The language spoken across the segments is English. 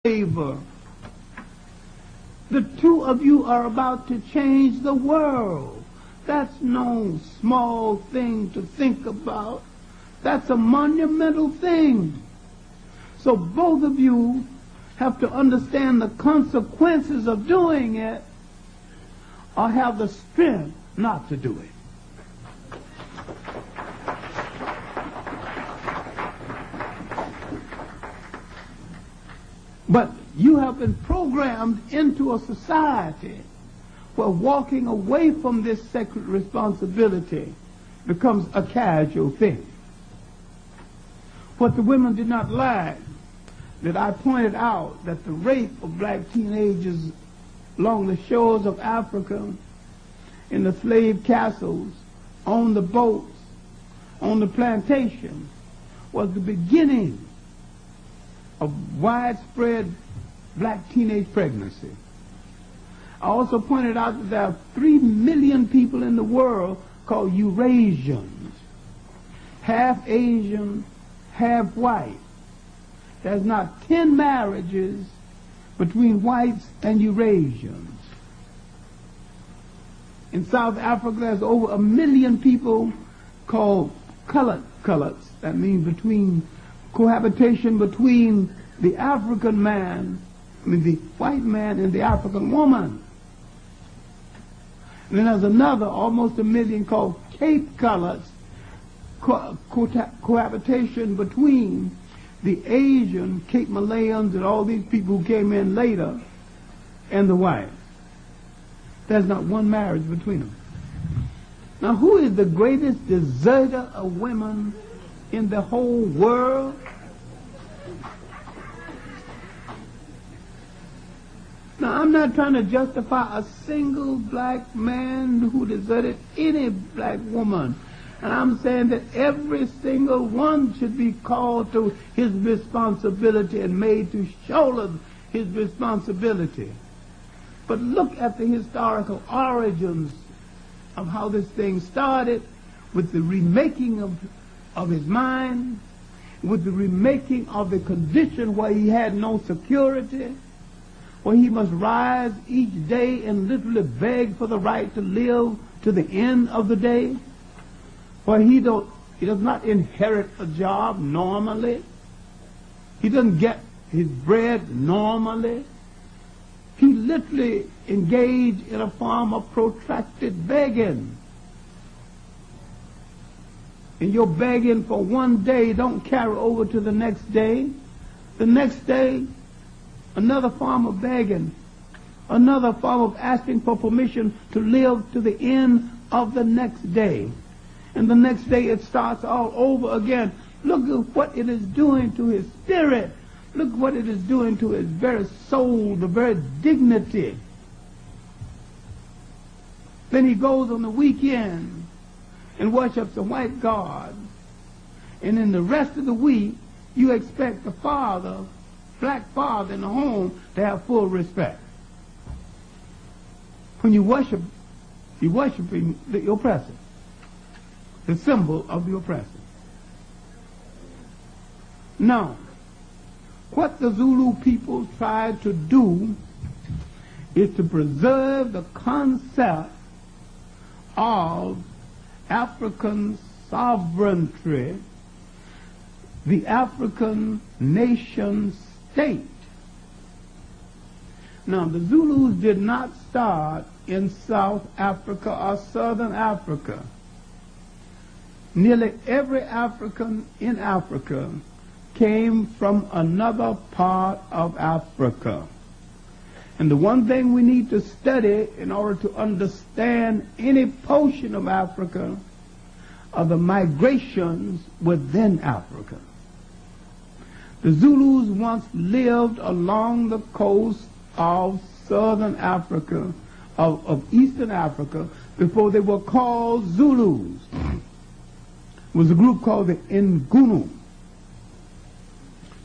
favor. The two of you are about to change the world. That's no small thing to think about. That's a monumental thing. So both of you have to understand the consequences of doing it, or have the strength not to do it. But you have been programmed into a society where walking away from this sacred responsibility becomes a casual thing. What the women did not like, that I pointed out that the rape of black teenagers along the shores of Africa, in the slave castles, on the boats, on the plantation, was the beginning of widespread black teenage pregnancy. I also pointed out that there are 3 million people in the world called Eurasians, half Asian, half white. There's not 10 marriages between whites and Eurasians. In South Africa, there's over 1 million people called coloreds. That means cohabitation between the African man, the white man, and the African woman. And then there's another, almost 1 million, called Cape coloreds, cohabitation between the Asian, Cape Malayans, and all these people who came in later, and the white. There's not one marriage between them. Now, who is the greatest deserter of women in the whole world? Now, I'm not trying to justify a single black man who deserted any black woman. And I'm saying that every single one should be called to his responsibility and made to shoulder his responsibility. But look at the historical origins of how this thing started, with the remaking of his mind, with the remaking of the condition where he had no security, where he must rise each day and literally beg for the right to live to the end of the day, where he does not inherit a job normally. He doesn't get his bread normally. He literally engaged in a form of protracted begging. And your begging for one day don't carry over to the next day. The next day, another form of begging, another form of asking for permission to live to the end of the next day. And the next day it starts all over again. Look at what it is doing to his spirit. Look what it is doing to his very soul, the very dignity. Then he goes on the weekend and worships the white god. And in the rest of the week, you expect the father, black father in the home, to have full respect. When you worship, you're worshiping the oppressor, the symbol of the oppressor. Now, what the Zulu people tried to do is to preserve the concept of African sovereignty, the African nation state. Now, the Zulus did not start in South Africa or Southern Africa. Nearly every African in Africa came from another part of Africa. And the one thing we need to study in order to understand any portion of Africa are the migrations within Africa. The Zulus once lived along the coast of Southern Africa, of Eastern Africa, before they were called Zulus. It was a group called the Ngunu.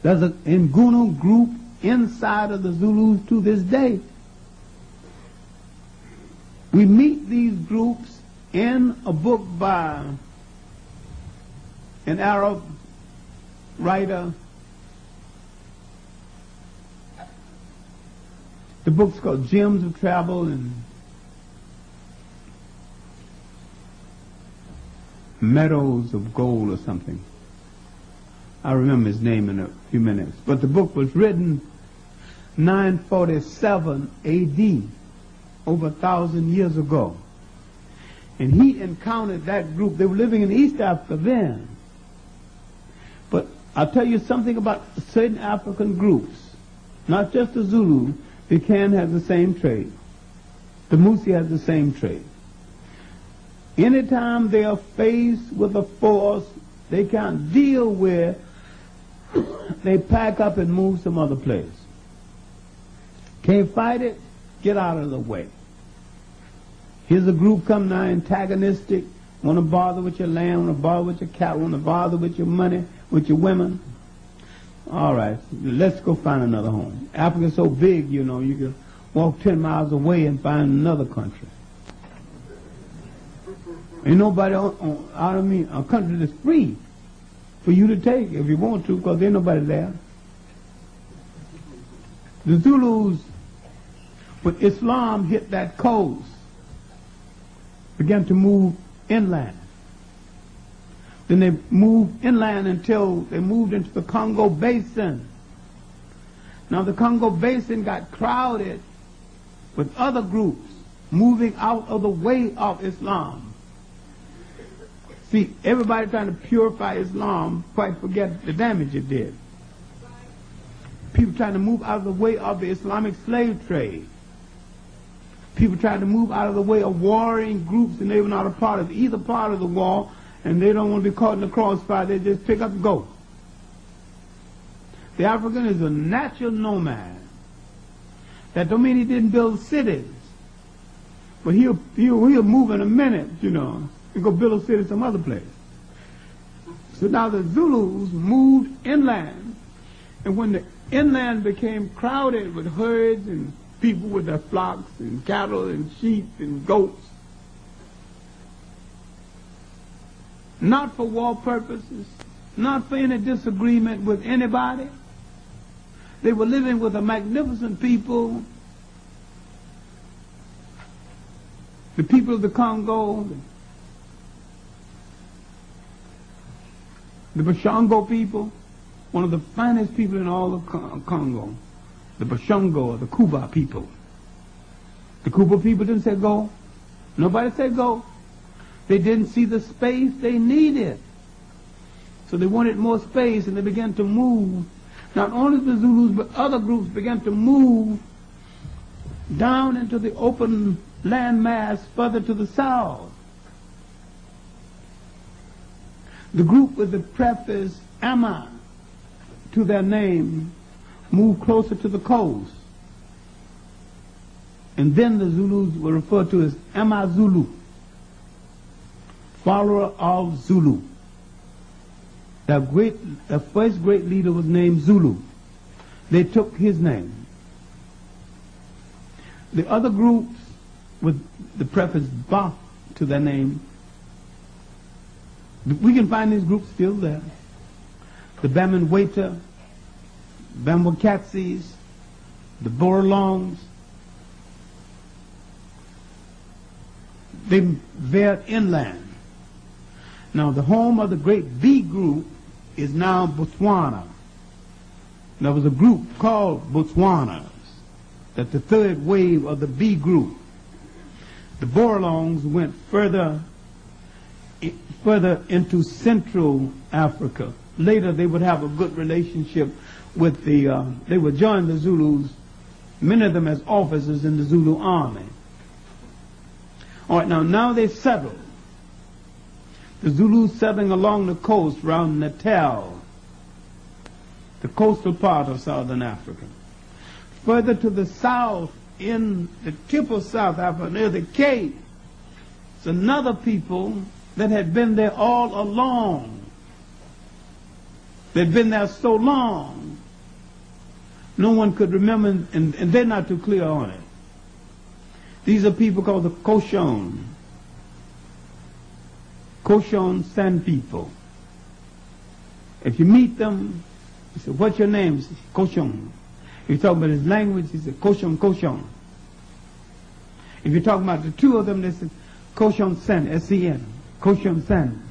There's an Ngunu group inside of the Zulus to this day. We meet these groups in a book by an Arab writer The book's called Gems of Travel and Meadows of Gold or something. I'll remember his name in a few minutes. But the book was written 947 A.D., over 1,000 years ago. And he encountered that group. They were living in East Africa then. But I'll tell you something about certain African groups. Not just the Zulus. The Kan has the same trait. The Musi has the same trait. Anytime they are faced with a force they can't deal with, they pack up and move some other place. Can't fight it? Get out of the way. Here's a group come now antagonistic, want to bother with your land, want to bother with your cattle, want to bother with your money, with your women. All right, let's go find another home. Africa's so big, you know, you can walk 10 miles away and find another country. Ain't nobody a country that's free for you to take if you want to, because there ain't nobody there. The Zulus, when Islam hit that coast, began to move inland. Then they moved inland until they moved into the Congo Basin. Now the Congo Basin got crowded with other groups moving out of the way of Islam. See, everybody trying to purify Islam quite forget the damage it did. People trying to move out of the way of the Islamic slave trade. People trying to move out of the way of warring groups, and they were not a part of either part of the war, and they don't want to be caught in the crossfire. They just pick up and go. The African is a natural nomad. That don't mean he didn't build cities, but he'll move in a minute, you know, and go build a city some other place. So now the Zulus moved inland, and when the inland became crowded with herds and people with their flocks and cattle and sheep and goats, not for war purposes, not for any disagreement with anybody. They were living with a magnificent people, the people of the Congo, the Bashongo people, one of the finest people in all of Congo. The Bashongo or the Kuba people. The Kuba people didn't say go. Nobody said go. They didn't see the space they needed. So they wanted more space, and they began to move. Not only the Zulus, but other groups began to move down into the open land mass further to the south. The group with the preface Ama to their name moved closer to the coast. And then the Zulus were referred to as Amazulu, follower of Zulu. The first great leader was named Zulu. They took his name. The other groups with the preface Ba to their name, we can find these groups still there. The Bamangweta, Bambokatsis, the Borolongs, they veered inland. Now the home of the great B group is now Botswana. There was a group called Botswanas, that the third wave of the B group. The Borolongs went further into Central Africa. Later they would have a good relationship with they would join the Zulus, many of them as officers in the Zulu army. All right, now they settled. The Zulus settling along the coast around Natal, the coastal part of southern Africa. Further to the south, in the tip of South Africa, near the Cape, it's another people that had been there all along. They'd been there so long, no one could remember, and they're not too clear on it. These are people called the Koshon. Koshon Sand people. If you meet them, you say, what's your name? Koshon. If you talk about his language, he said koshon koshon. If you're talking about the two of them, they said koshon sen, S-E-N, koshon sen.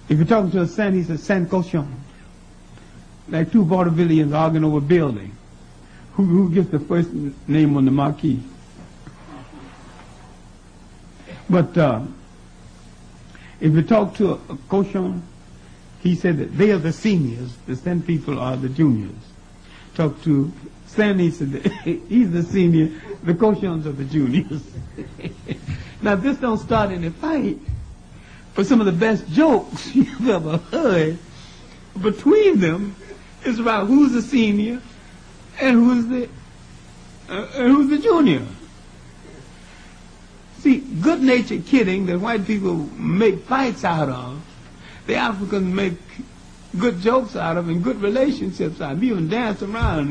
If you're talking to a sen, he said sen koshon. Like two vaudevillians arguing over a building. Who gets the first name on the marquee? But if you talk to a koshon, he said that they are the seniors, the sen people are the juniors. Talk to sen, he said that he's the senior, the koshons are the juniors. Now this don't start any fight, but some of the best jokes you've ever heard between them is about who's the senior and who's the junior. See, good-natured kidding that white people make fights out of, the Africans make good jokes out of and good relationships out of. You even dance around.